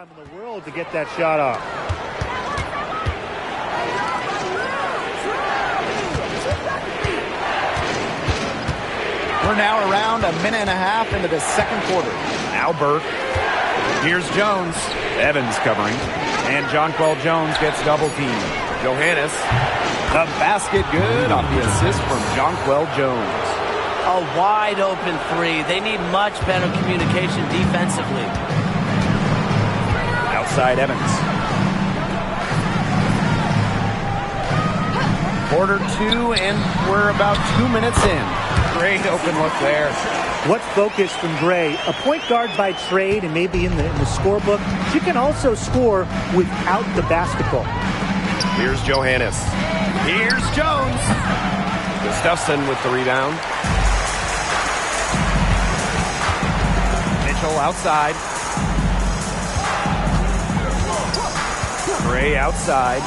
time in the world to get that shot off. We're now around a minute and a half into the second quarter. Now Burke. Here's Jones. Evans covering. And Jonquel Jones gets double teamed. Johannes. The basket good off the assist from Jonquel Jones. A wide open three. They need much better communication defensively. Outside Evans. Quarter 2, and we're about 2 minutes in. Great open look there. What focus from Gray. A point guard by trade and maybe in the scorebook. She can also score without the basketball. Here's Johannes. Here's Jones. Gustafson with the rebound. Mitchell outside. Gray outside.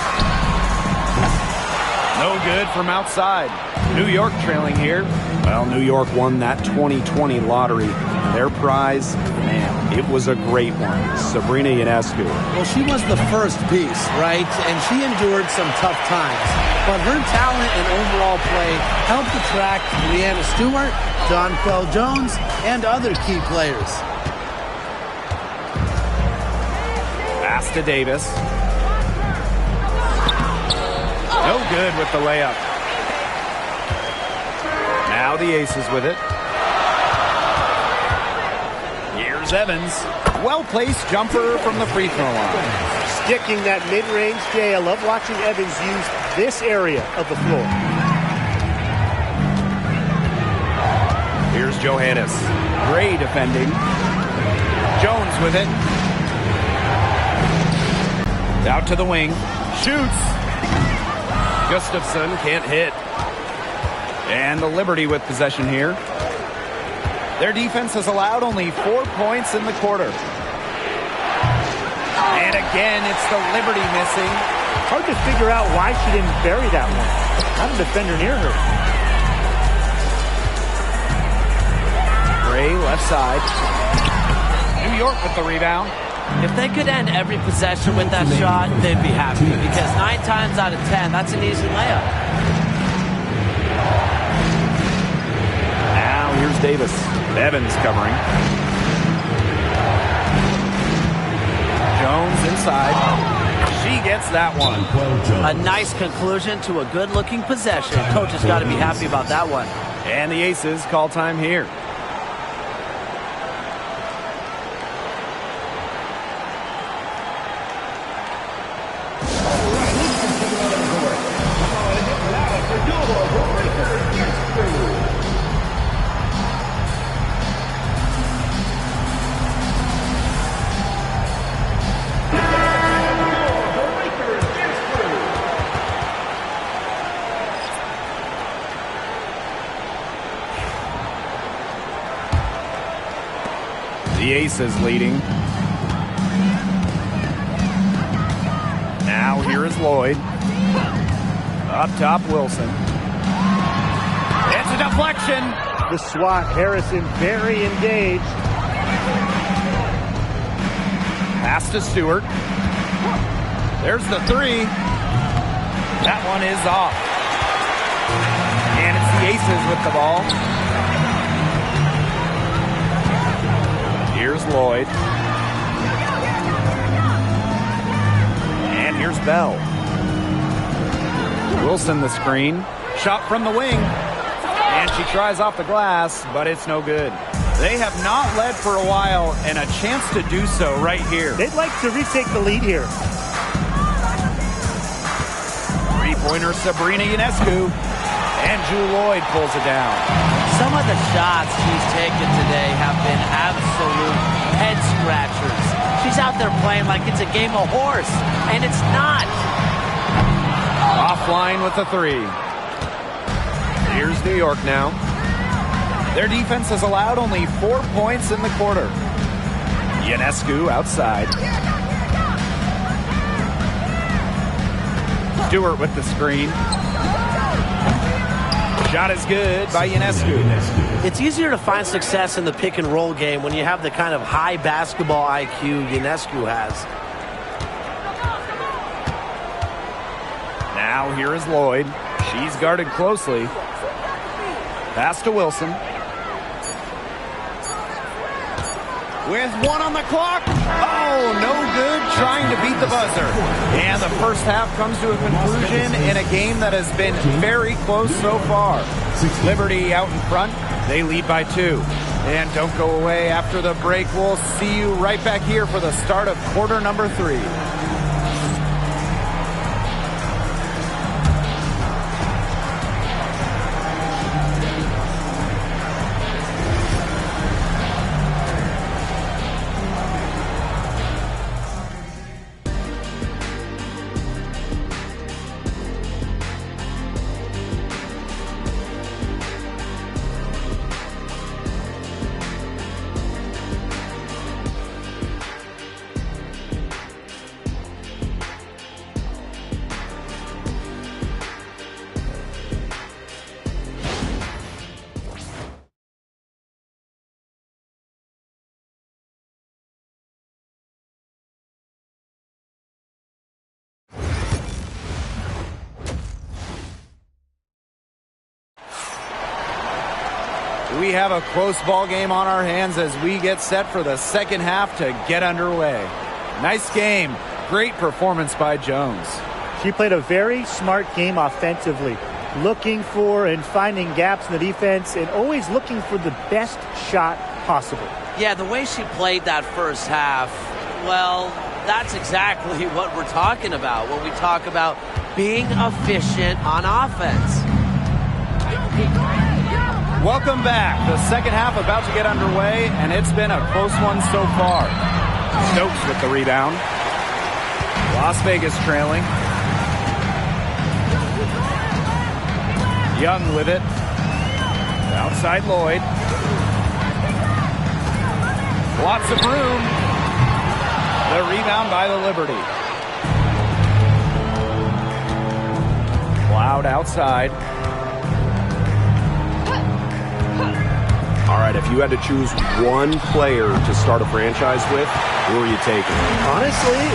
No good from outside. New York trailing here. Well, New York won that 2020 lottery. Their prize, man, it was a great one. Sabrina Ionescu. Well, she was the first piece, right? And she endured some tough times. But her talent and overall play helped attract Breanna Stewart, Jonquel Jones, and other key players. Pass to Davis. No good with the layup. Now the Aces with it. Here's Evans. Well-placed jumper from the free throw line. Sticking that mid-range, Jay. I love watching Evans use this area of the floor. Here's Johannes. Gray defending. Jones with it. Out to the wing. Shoots. Gustafson can't hit. And the Liberty with possession here. Their defense has allowed only 4 points in the quarter. And again, it's the Liberty missing. Hard to figure out why she didn't bury that one. Not a defender near her. Gray left side. New York with the rebound. If they could end every possession with that shot, they'd be happy. Because 9 times out of 10, that's an easy layup. Now here's Davis. Evans covering. Jones inside. She gets that one. A nice conclusion to a good-looking possession. Coach has got to be happy about that one. And the Aces call time here. The Aces leading. Now here is Lloyd. Up top, Wilson. It's a deflection. The swat, Harrison very engaged. Pass to Stewart. There's the three. That one is off. And it's the Aces with the ball. Here's Lloyd. And here's Bell. Wilson the screen. Shot from the wing. And she tries off the glass, but it's no good. They have not led for a while, and a chance to do so right here. They'd like to retake the lead here. Three-pointer Sabrina Ionescu. And Jewel Lloyd pulls it down. Some of the shots she's taken today have been absolute head-scratchers. She's out there playing like it's a game of horse, and it's not. Offline with the three. Here's New York now. Their defense has allowed only 4 points in the quarter. Ionescu outside. Stewart with the screen. Shot is good by Ionescu. It's easier to find success in the pick and roll game when you have the kind of high basketball IQ Ionescu has. Now here is Lloyd. She's guarded closely. Pass to Wilson. With 1 on the clock. Oh, no good, trying to beat the buzzer. And the first half comes to a conclusion in a game that has been very close so far. Liberty out in front. They lead by 2. And don't go away after the break. We'll see you right back here for the start of quarter number 3. We have a close ball game on our hands as we get set for the second half to get underway. Nice game. Great performance by Jones. She played a very smart game offensively, looking for and finding gaps in the defense and always looking for the best shot possible. Yeah, the way she played that first half, well, that's exactly what we're talking about when we talk about being efficient on offense. Welcome back. The second half about to get underway, and it's been a close one so far. Stokes with the rebound. Las Vegas trailing. Young with it. Outside Lloyd. Lots of room. The rebound by the Liberty. Cloud outside. All right, if you had to choose one player to start a franchise with, who are you taking? Honestly,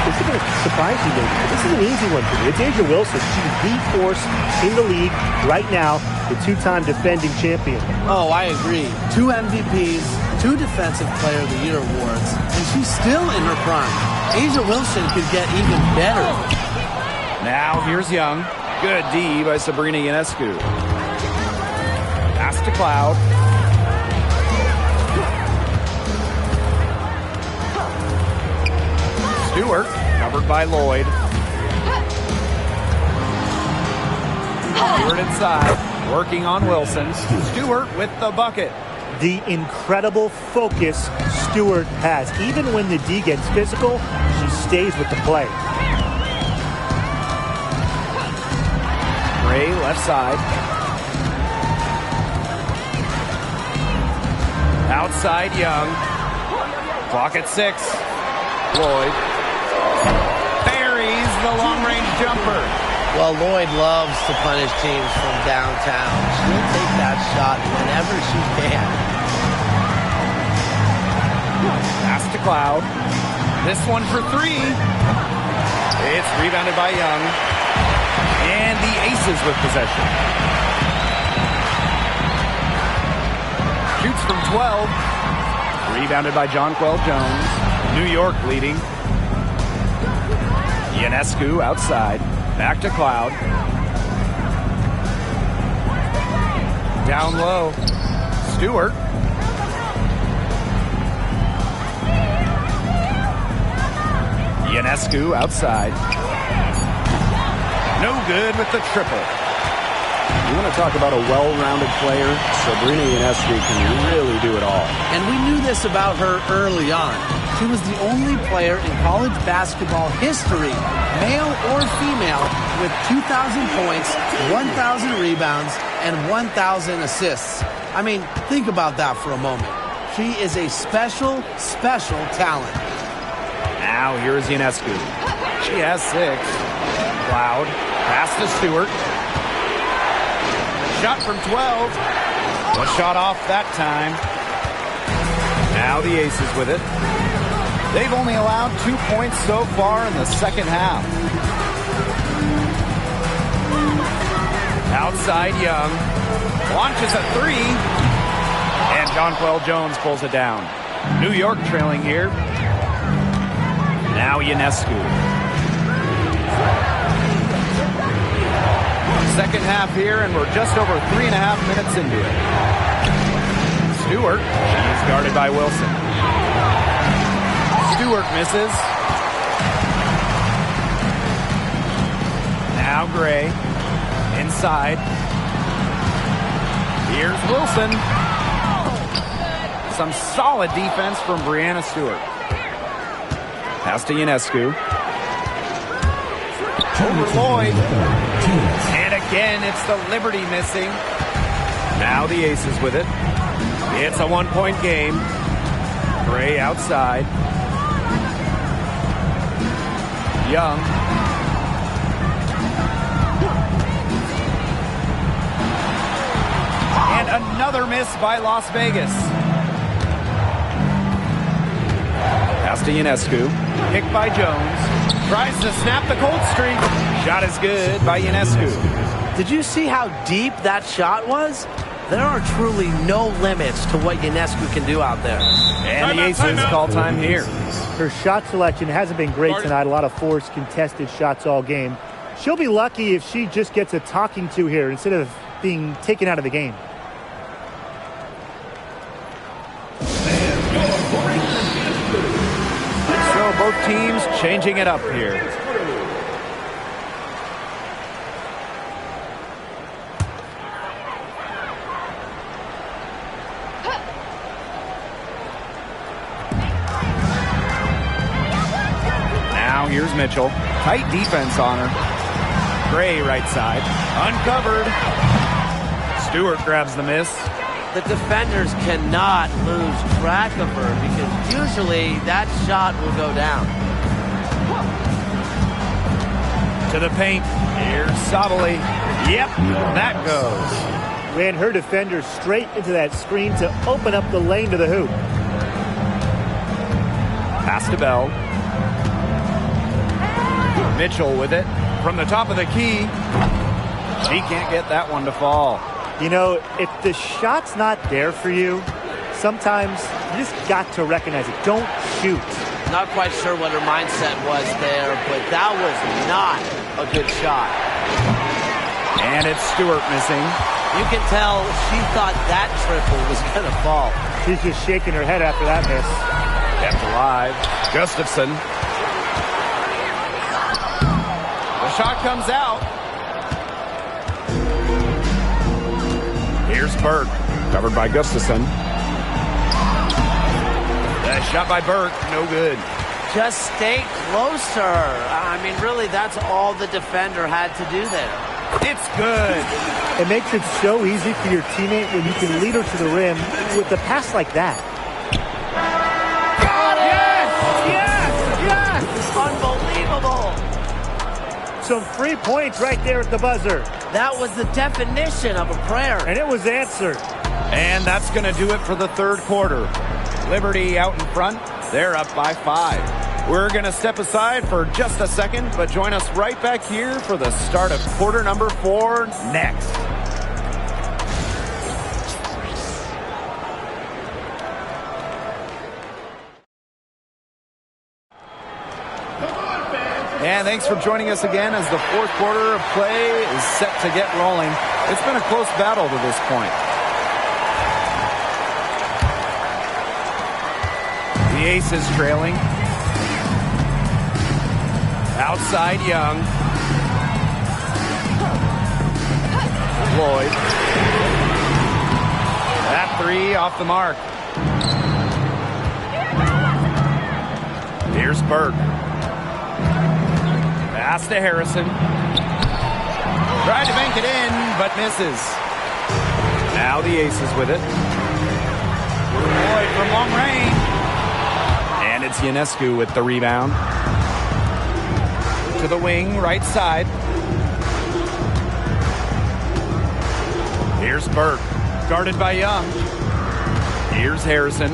this is going to surprise you maybe, but this is an easy one for me. It's A'ja Wilson. She's the force in the league right now, the 2-time defending champion. Oh, I agree. 2 MVPs, 2 Defensive Player of the Year awards, and she's still in her prime. A'ja Wilson could get even better. Now here's Young. Good D by Sabrina Ionescu. Pass to Cloud. Stewart, covered by Lloyd. Stewart inside, working on Wilson. Stewart with the bucket. The incredible focus Stewart has. Even when the D gets physical, she stays with the play. Gray left side. Outside Young. Clock at 6. Lloyd. Buries the long-range jumper. Well, Lloyd loves to punish teams from downtown. She'll take that shot whenever she can. Pass to Cloud. This one for 3. It's rebounded by Young. And the Aces with possession. Shoots from 12. Rebounded by Jonquel Jones. New York leading. Ionescu outside. Back to Cloud. Down low. Stewart. Ionescu outside. No good with the triple. You want to talk about a well-rounded player? Sabrina Ionescu can really do it all. And we knew this about her early on. She was the only player in college basketball history, male or female, with 2,000 points, 1,000 rebounds, and 1,000 assists. I mean, think about that for a moment. She is a special, special talent. Now here's Ionescu. She has 6. Cloud. Pass to Stewart. Shot from 12. The shot off that time. Now the Aces with it. They've only allowed 2 points so far in the second half. Outside Young. Launches a three. And Jonquel Jones pulls it down. New York trailing here. Now Ionescu. Second half here, and we're just over 3.5 minutes into it. Stewart. She's guarded by Wilson. Stewart misses. Now Gray. Inside. Here's Wilson. Some solid defense from Breanna Stewart. Pass to Ionescu. Over Lloyd. And again, it's the Liberty missing. Now the Aces with it. It's a 1-point game. Gray outside. Young. And another miss by Las Vegas. Pass to Ionescu. Picked by Jones. Tries to snap the cold streak. Shot is good by Ionescu. Did you see how deep that shot was? There are truly no limits to what Ionescu can do out there. And the Aces call time here. Her shot selection hasn't been great tonight. A lot of forced, contested shots all game. She'll be lucky if she just gets a talking to here instead of being taken out of the game. So both teams changing it up here. Now here's Mitchell. Tight defense on her. Gray right side. Uncovered. Stewart grabs the miss. The defenders cannot lose track of her because usually that shot will go down. To the paint. Here's Sabali. Yep, that goes. Ran her defender straight into that screen to open up the lane to the hoop. Pass to Bell. Mitchell with it. From the top of the key. She can't get that one to fall. You know, if the shot's not there for you, sometimes you just got to recognize it. Don't shoot. Not quite sure what her mindset was there, but that was not a good shot. And it's Stewart missing. You can tell she thought that triple was going to fall. She's just shaking her head after that miss. Kept alive. Gustafson. The shot comes out. Here's Burke. Covered by Gustafson. That shot by Burke. No good. Just stay close to her. I mean, really, that's all the defender had to do there. It's good. It makes it so easy for your teammate when you can lead her to the rim with a pass like that. Got it! Yes! Unbelievable! Some free points right there at the buzzer. That was the definition of a prayer. And it was answered. And that's going to do it for the third quarter. Liberty out in front. They're up by 5. We're going to step aside for just a second, but join us right back here for the start of quarter number 4 next. And thanks for joining us again as the fourth quarter of play is set to get rolling. It's been a close battle to this point. The Aces trailing. Outside Young. Lloyd. That three off the mark. Here's Burke. Pass to Harrison. Tried to bank it in, but misses. Now the Aces with it. Lloyd from long range. And it's Ionescu with the rebound. To the wing, right side. Here's Burke. Guarded by Young. Here's Harrison.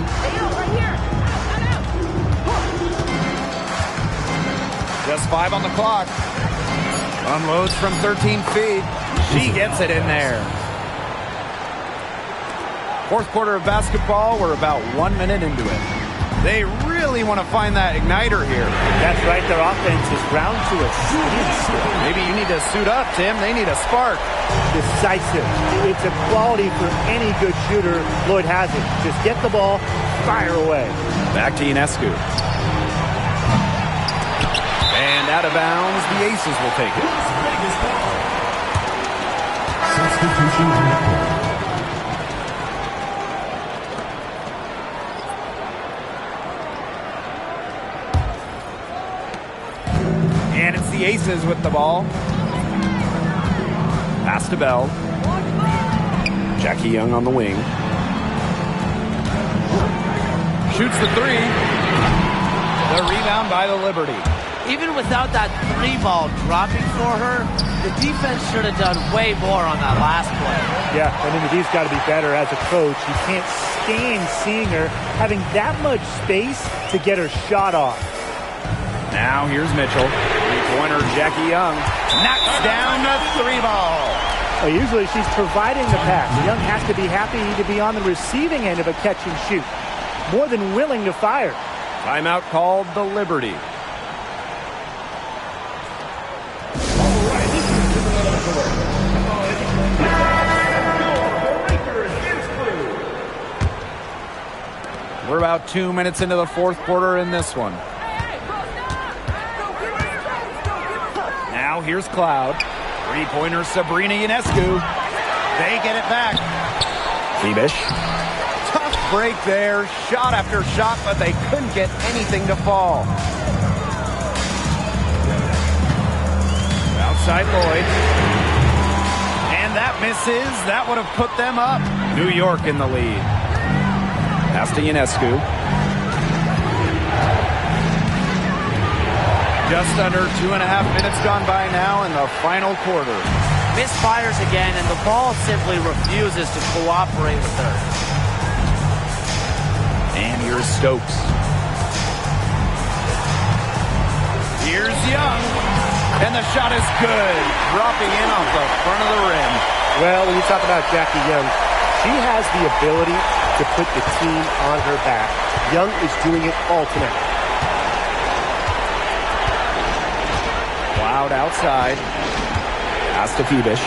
Just 5 on the clock. Unloads from 13 feet. She gets it in there. Fourth quarter of basketball. We're about 1 minute into it. They really want to find that igniter here. That's right. Their offense is ground to a standstill. Maybe you need to suit up, Tim. They need a spark. Decisive. It's a quality for any good shooter. Lloyd has it. Just get the ball, fire away. Back to Ionescu. And out of bounds, the Aces will take it. Substitution. And it's the Aces with the ball. Pass to Bell. Jackie Young on the wing. Shoots the three. The rebound by the Liberty. Even without that 3-ball dropping for her, the defense should have done way more on that last play. Yeah, I mean, the D's got to be better as a coach. You can't stand seeing her having that much space to get her shot off. Now here's Mitchell. Three-pointer Jackie Young. Knocks down the 3-ball. Well, usually she's providing the pass. Young has to be happy to be on the receiving end of a catch and shoot. More than willing to fire. Timeout called the Liberty. We're about 2 minutes into the fourth quarter in this one. Now here's Cloud. Three-pointer Sabrina Ionescu. They get it back. Febish. Tough break there. Shot after shot, but they couldn't get anything to fall. Outside Lloyd. And that misses. That would have put them up. New York in the lead. Pass to Ionescu. Just under 2.5 minutes gone by now in the final quarter. Misfires again, and the ball simply refuses to cooperate with her. And here's Stokes. Here's Young. And the shot is good. Dropping in off the front of the rim. Well, when you talk about Jackie Young, she has the ability to put the team on her back. Young is doing it all tonight. Cloud outside. Pass to Febish.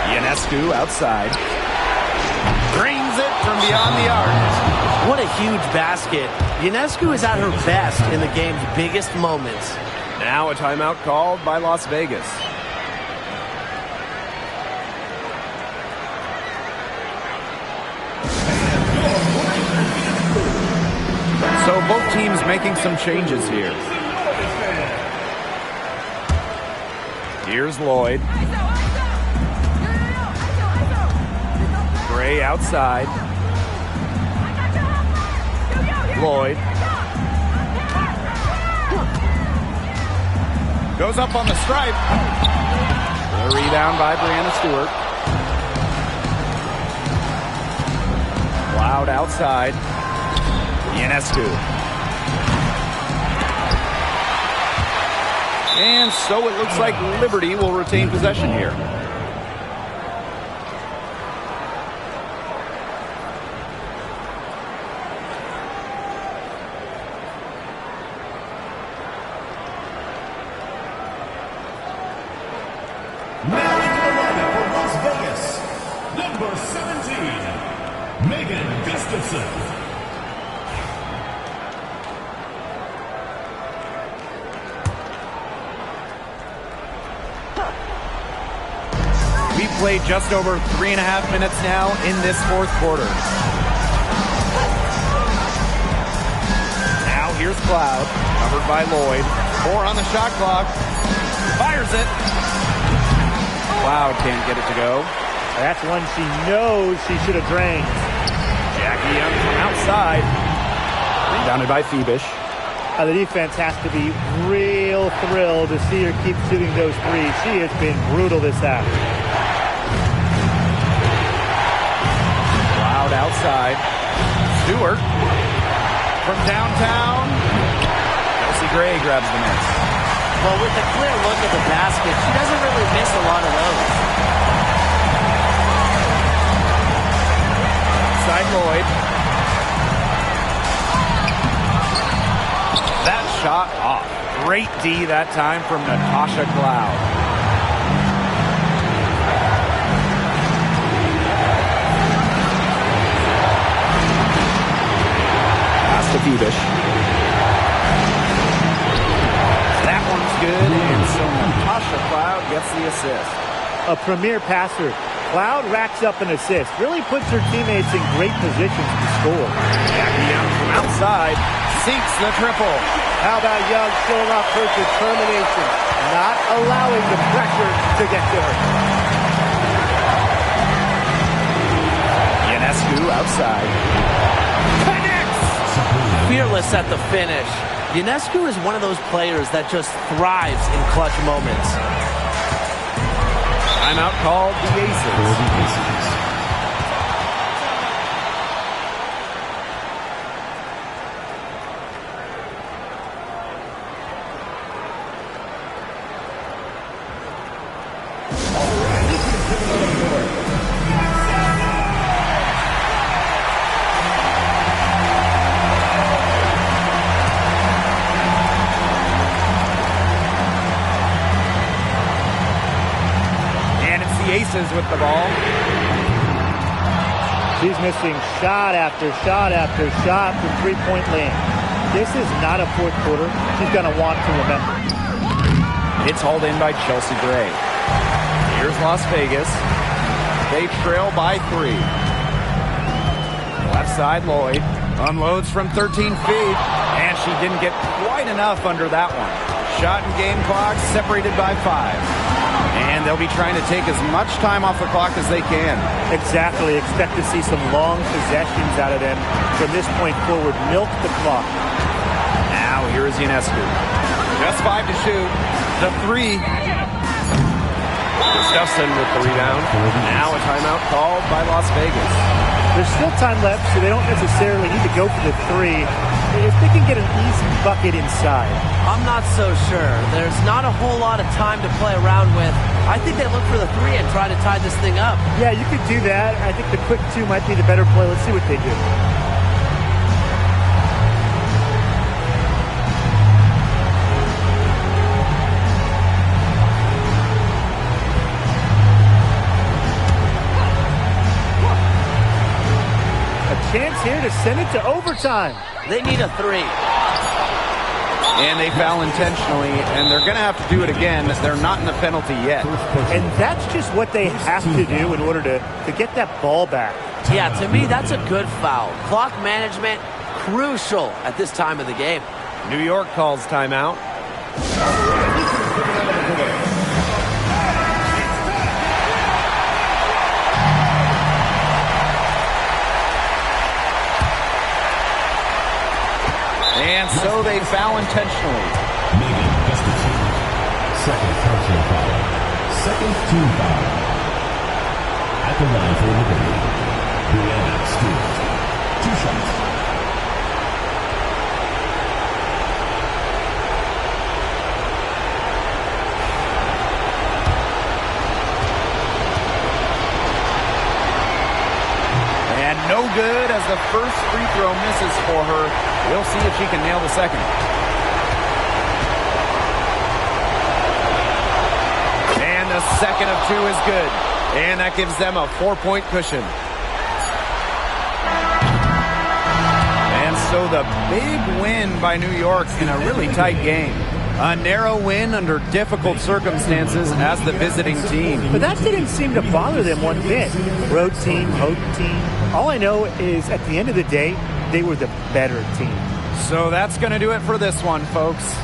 Ionescu outside. Brings it from beyond the arc. What a huge basket. Ionescu is at her best in the game's biggest moments. Now a timeout called by Las Vegas. So both teams making some changes here. Here's Lloyd. Gray outside. Lloyd. Goes up on the stripe. A rebound by Brianna Stewart. Cloud outside. Ionescu. And so it looks like Liberty will retain possession here. For Las Vegas, number 17, Megan Gustafson. We played just over 3.5 minutes now in this fourth quarter. Now here's Cloud, covered by Lloyd. 4 on the shot clock. Fires it. Cloud can't get it to go. That's one she knows she should have drained. Jackie Young from outside. Rebounded by Febish. The defense has to be real thrilled to see her keep shooting those threes. She has been brutal this half. outside. Stewart from downtown. Chelsea Gray grabs the miss. Well, with a clear look at the basket, she doesn't really miss a lot of those. Side Lloyd. That shot off. Great D that time from Natasha Cloud. Pass to Beavish. That one's good, and so Natasha Cloud gets the assist. A premier passer. Cloud racks up an assist. Really puts her teammates in great positions to score. Jackie Young from outside sinks the triple. How about Young showing off her determination, not allowing the pressure to get to her. Ionescu outside. Connects! Fearless at the finish. Ionescu is one of those players that just thrives in clutch moments. Timeout called the Aces. Aces with the ball. She's missing shot after shot after shot from three-point land. This is not a fourth quarter she's going to want to remember. It's hauled in by Chelsea Gray. Here's Las Vegas. They trail by 3. Left side, Lloyd unloads from 13 feet, and she didn't get quite enough under that one. Shot and game clock separated by 5. And they'll be trying to take as much time off the clock as they can. Exactly. Expect to see some long possessions out of them from this point forward. Milk the clock. Now here is Ionescu. Just 5 to shoot. The 3. Gustafson with the rebound. Now a timeout called by Las Vegas. There's still time left, so they don't necessarily need to go for the 3 if they can get an easy bucket inside. I'm not so sure. There's not a whole lot of time to play around with. I think they look for the 3 and try to tie this thing up. Yeah, you could do that. I think the quick 2 might be the better play. Let's see what they do. Chance here to send it to overtime. They need a 3. And they foul intentionally, and they're going to have to do it again. They're not in the penalty yet. And that's just what they have to do in order to get that ball back. Yeah, to me, that's a good foul. Clock management, crucial at this time of the game. New York calls timeout. And so they foul intentionally. Megan Gustafson, second personal foul. Second team foul. At the line for Liberty, Brianna Stewart. 2 shots. And no good as the first free throw misses for her. We'll see if she can nail the second. And the second of 2 is good. And that gives them a 4-point cushion. And so the big win by New York in a really tight game. A narrow win under difficult circumstances as the visiting team. But that didn't seem to bother them one bit. Road team, home team. All I know is at the end of the day, they were the better team. So that's going to do it for this one, folks.